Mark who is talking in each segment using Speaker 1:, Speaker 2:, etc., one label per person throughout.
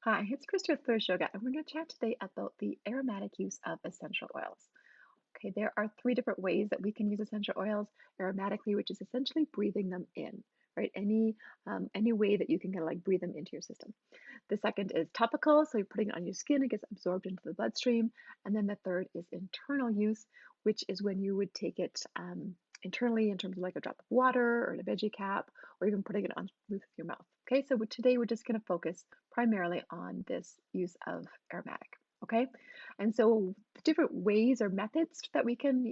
Speaker 1: Hi, it's Krista with Flourish Yoga, and we're going to chat today about the aromatic use of essential oils. Okay, there are three different ways that we can use essential oils aromatically, which is essentially breathing them in, right? Any way that you can kind of like breathe them into your system. The second is topical, so you're putting it on your skin, it gets absorbed into the bloodstream. And then the third is internal use, which is when you would take it internally in terms of like a drop of water or in a veggie cap, or even putting it on the roof of your mouth. Okay, so today we're just going to focus primarily on this use of aromatic. Okay, and so the different ways or methods that we can,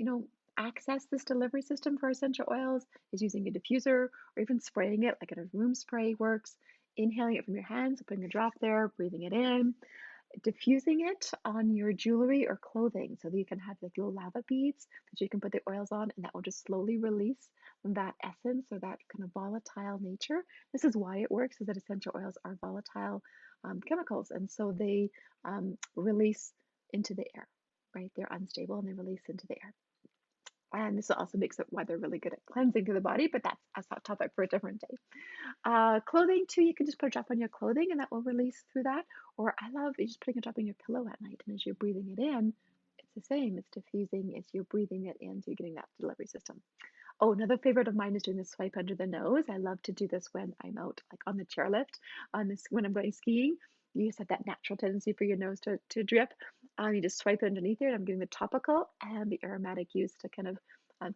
Speaker 1: access this delivery system for essential oils is using a diffuser or even spraying it like a room spray works, inhaling it from your hands, putting a drop there, breathing it in, diffusing it on your jewelry or clothing so that you can have like little lava beads that you can put the oils on, and that will just slowly release that essence or that kind of volatile nature. This is why it works, is that essential oils are volatile chemicals, and so they release into the air, right? They're unstable and they release into the air. And this also makes it why they're really good at cleansing through the body, but that's a topic for a different day. Clothing too, you can just put a drop on your clothing and that will release through that. Or I love just putting a drop on your pillow at night, and as you're breathing it in, it's the same. It's diffusing as you're breathing it in, so you're getting that delivery system. Oh, another favorite of mine is doing the swipe under the nose. I love to do this when I'm out, like on the chairlift, on this when I'm going skiing. You just have that natural tendency for your nose to drip. You just swipe it underneath there. I'm getting the topical and the aromatic use to kind of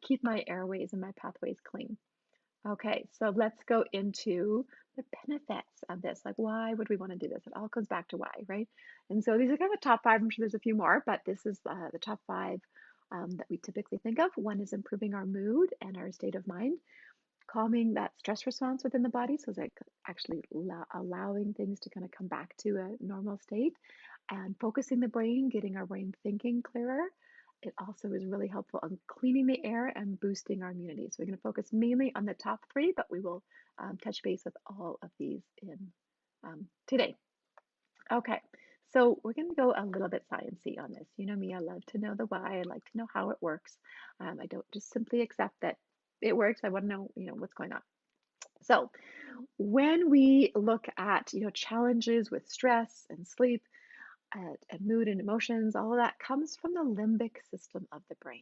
Speaker 1: keep my airways and my pathways clean. Okay, so let's go into the benefits of this. Like, why would we want to do this? It all comes back to why, right? And so these are kind of the top five. I'm sure there's a few more, but this is the top five that we typically think of. One is improving our mood and our state of mind, calming that stress response within the body. So it's like actually allowing things to kind of come back to a normal state and focusing the brain, getting our brain thinking clearer. It also is really helpful on cleaning the air and boosting our immunity. So we're going to focus mainly on the top three, but we will touch base with all of these in today. Okay, so we're going to go a little bit sciencey on this. You know me, I love to know the why. I like to know how it works. I don't just simply accept that it works. I want to know, what's going on. So when we look at, challenges with stress and sleep and mood and emotions, all of that comes from the limbic system of the brain.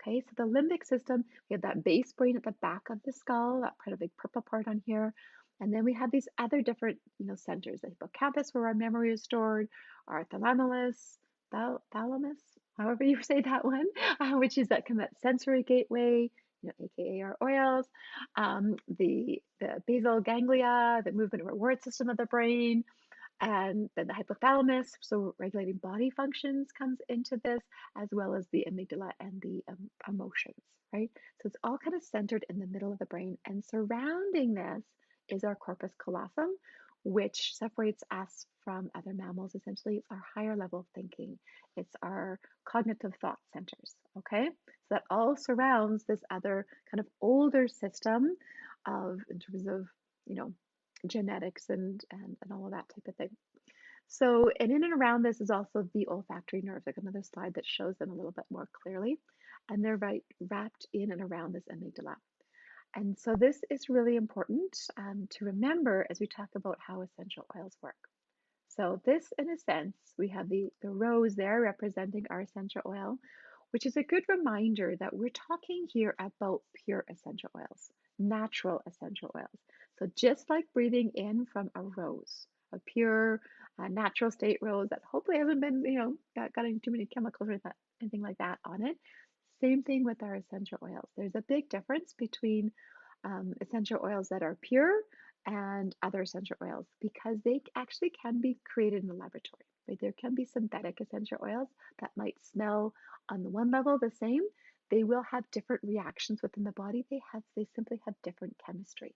Speaker 1: Okay, so the limbic system, we have that base brain at the back of the skull, that part of big purple part on here. And then we have these other different, centers, the hippocampus where our memory is stored, our thalamus, however you say that one, which is that kind of that sensory gateway, aka our oils, the basal ganglia, the movement and reward system of the brain, and then the hypothalamus, so regulating body functions, comes into this, as well as the amygdala and the emotions, right? So it's all kind of centered in the middle of the brain. And surrounding this is our corpus callosum, which separates us from other mammals. Essentially, it's our higher level of thinking, it's our cognitive thought centers, okay? So that all surrounds this other kind of older system of, in terms of, you know, genetics and all of that type of thing. So, and in and around this is also the olfactory nerves, like another slide that shows them a little bit more clearly. And they're wrapped in and around this amygdala. And so this is really important to remember as we talk about how essential oils work. So this, in a sense, we have the rose there representing our essential oil, which is a good reminder that we're talking here about pure essential oils, natural essential oils. So just like breathing in from a rose, a pure, natural state rose that hopefully hasn't been, got any too many chemicals or anything like that on it. Same thing with our essential oils. There's a big difference between essential oils that are pure and other essential oils because they actually can be created in the laboratory. Right? There can be synthetic essential oils that might smell on the one level the same. They will have different reactions within the body. They simply have different chemistry.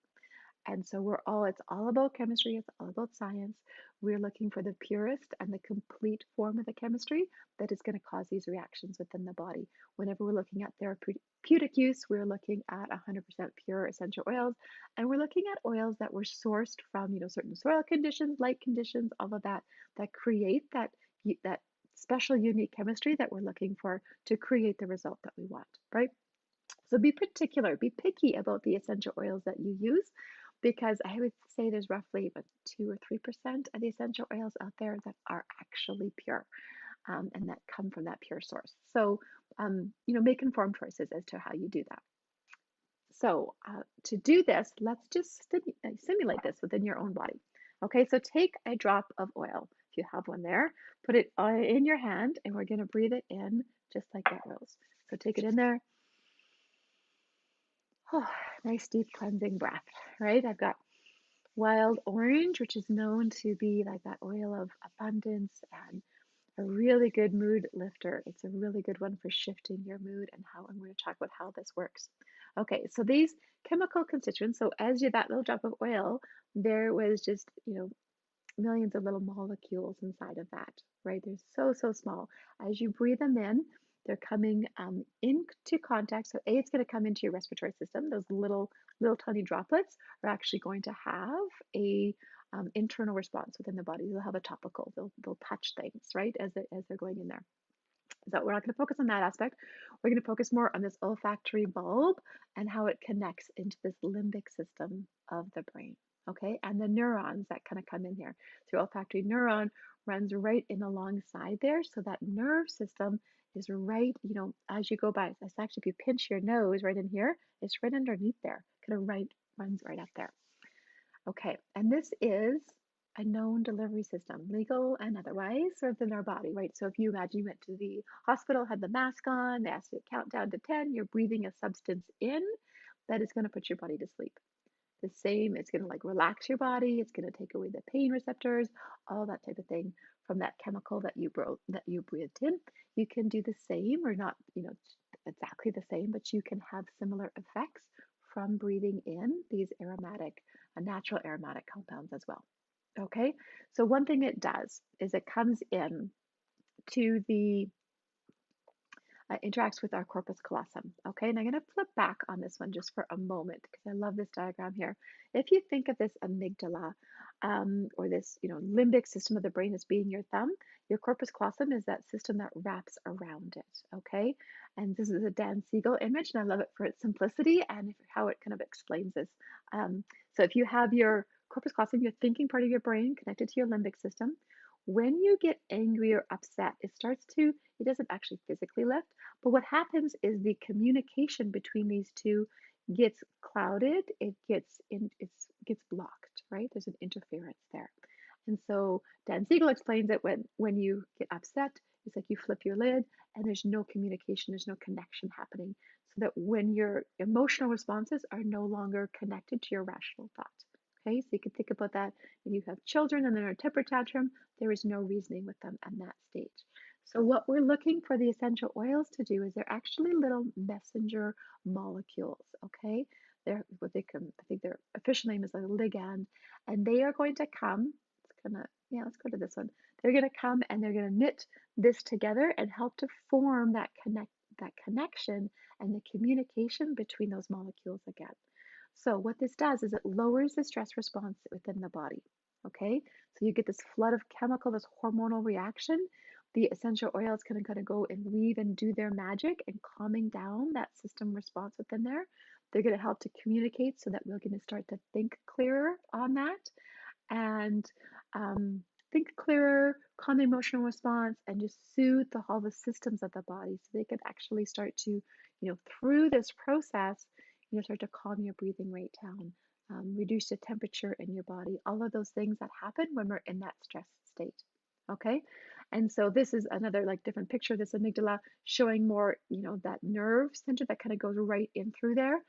Speaker 1: And so it's all about chemistry, it's all about science. We're looking for the purest and the complete form of the chemistry that is going to cause these reactions within the body. Whenever we're looking at therapeutic use, we're looking at 100% pure essential oils, and we're looking at oils that were sourced from, certain soil conditions, light conditions, all of that create that special unique chemistry that we're looking for to create the result that we want, right? So be particular, be picky about the essential oils that you use. because I would say there's roughly about 2 or 3% of the essential oils out there that are actually pure, and that come from that pure source. So, make informed choices as to how you do that. So, to do this, let's just simulate this within your own body. Okay, so take a drop of oil, if you have one there, put it in your hand, and we're going to breathe it in just like that, Rose. So, take it in there. Oh, nice deep cleansing breath, right? I've got wild orange, which is known to be like that oil of abundance and a really good mood lifter. It's a really good one for shifting your mood and how I'm going to talk about how this works. Okay, so these chemical constituents, so as you that little drop of oil, there was just, millions of little molecules inside of that, right? They're so, so small. As you breathe them in, they're coming into contact. So A, it's going to come into your respiratory system. Those little tiny droplets are actually going to have a internal response within the body. They'll have a topical. They'll touch things, right, as they're going in there. So we're not going to focus on that aspect. We're going to focus more on this olfactory bulb and how it connects into this limbic system of the brain. Okay, and the neurons that kind of come in here. So your olfactory neuron runs right in alongside there. So that nerve system is right, as you go by. It's actually, if you pinch your nose right in here, it's right underneath there, kind of runs right up there. Okay, and this is a known delivery system, legal and otherwise, within our body, right? So if you imagine you went to the hospital, had the mask on, they asked you to count down to 10, you're breathing a substance in that is going to put your body to sleep. The same, it's going to like relax your body, it's going to take away the pain receptors, all that type of thing from that chemical that you breathed in. You can do the same, or not, exactly the same, but you can have similar effects from breathing in these natural aromatic compounds as well. Okay, so one thing it does is it comes in to the interacts with our corpus callosum. Okay, and I'm going to flip back on this one just for a moment because I love this diagram here. If you think of this amygdala, or this, limbic system of the brain as being your thumb, your corpus callosum is that system that wraps around it. Okay, and this is a Dan Siegel image, and I love it for its simplicity and how it kind of explains this. So if you have your corpus callosum, your thinking part of your brain connected to your limbic system, when you get angry or upset, it doesn't actually physically lift, but what happens is the communication between these two gets clouded. It gets blocked, right? There's an interference there. And so Dan Siegel explains that when you get upset, it's like you flip your lid and there's no communication, there's no connection happening. So that when your emotional responses are no longer connected to your rational thought. Okay, so you can think about that when you have children and they're in a temper tantrum, there is no reasoning with them at that stage. So what we're looking for the essential oils to do is they're actually little messenger molecules, okay? They're what they can, I think their official name is a ligand, and they are going to come, let's go to this one. They're going to come and they're going to knit this together and help to form that connection and the communication between those molecules again. So what this does is it lowers the stress response within the body. Okay, so you get this flood of chemical, this hormonal reaction. The essential oils kind of go and weave and do their magic and calming down that system response within there. They're going to help to communicate so that we're going to start to think clearer on that and think clearer, calm the emotional response, and just soothe all the systems of the body so they can actually start to, through this process, start to calm your breathing rate down, reduce the temperature in your body, all of those things that happen when we're in that stress state. Okay. And so this is another like different picture of this amygdala showing more, that nerve center that kind of goes right in through there.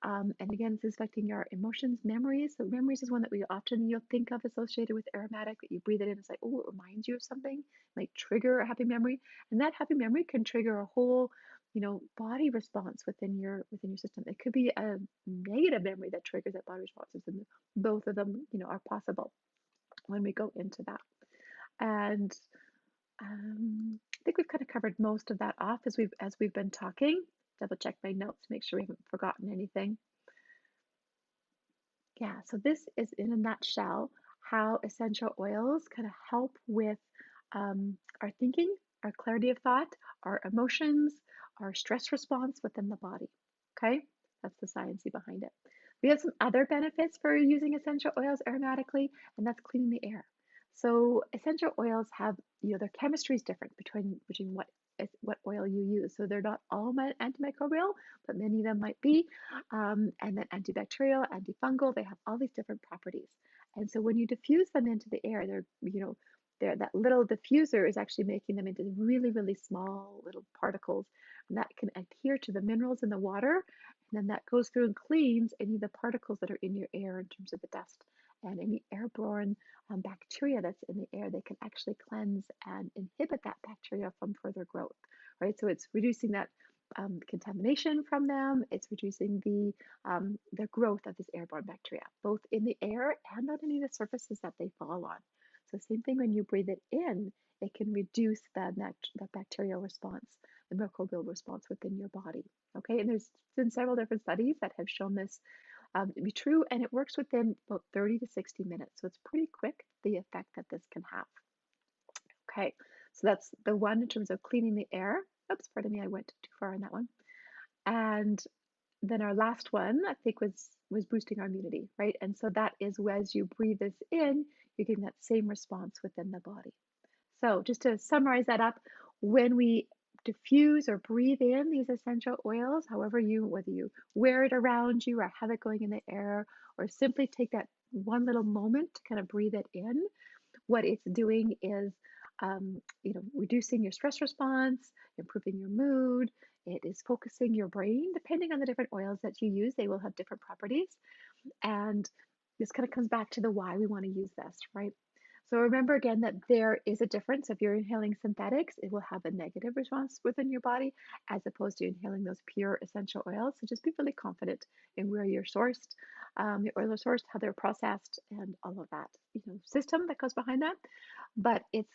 Speaker 1: And again, this is affecting your emotions, memories. So memories is one that you'll think of associated with aromatic, that you breathe it in, it's like, oh, it reminds you of something, might trigger a happy memory. And that happy memory can trigger a whole, body response within your system. It could be a negative memory that triggers that body response. And both of them, are possible when we go into that. And I think we've kind of covered most of that off as we've been talking. Double check my notes, make sure we haven't forgotten anything. Yeah, so this is in a nutshell how essential oils kind of help with our thinking, our clarity of thought, our emotions, our stress response within the body. Okay, that's the sciencey behind it. We have some other benefits for using essential oils aromatically, and that's cleaning the air. So essential oils have, their chemistry is different between what oil you use. So they're not all antimicrobial, but many of them might be. And then antibacterial, antifungal, they have all these different properties. And so when you diffuse them into the air, that little diffuser is actually making them into really, really small little particles, and that can adhere to the minerals in the water, and then that goes through and cleans any of the particles that are in your air in terms of the dust and any airborne bacteria that's in the air. They can actually cleanse and inhibit that bacteria from further growth, right? So it's reducing that contamination from them. It's reducing the growth of this airborne bacteria, both in the air and on any of the surfaces that they fall on. So same thing when you breathe it in, it can reduce that bacterial response, the microbial response within your body. Okay, and there's been several different studies that have shown this to be true, and it works within about 30 to 60 minutes. So it's pretty quick, the effect that this can have. Okay, so that's the one in terms of cleaning the air. Oops, pardon me, I went too far on that one. And then our last one, I think, was boosting our immunity, right? And so that is as you breathe this in, you're getting that same response within the body. So just to summarize that up, when we diffuse or breathe in these essential oils, whether you wear it around you or have it going in the air, or simply take that one little moment to kind of breathe it in, what it's doing is, reducing your stress response, improving your mood. It is focusing your brain. Depending on the different oils that you use, they will have different properties. And this kind of comes back to the why we want to use this, right? So remember again that there is a difference. If you're inhaling synthetics, it will have a negative response within your body as opposed to inhaling those pure essential oils. So just be really confident in where you're sourced, the oil are sourced, how they're processed, and all of that, system that goes behind that. But it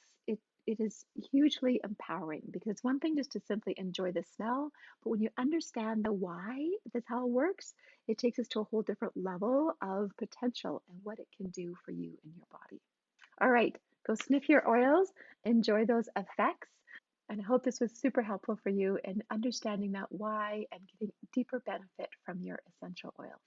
Speaker 1: is hugely empowering because it's one thing just to simply enjoy the smell, but when you understand the why, that's how it works, it takes us to a whole different level of potential and what it can do for you and your body. All right, go sniff your oils, enjoy those effects, and I hope this was super helpful for you in understanding that why and getting deeper benefit from your essential oils.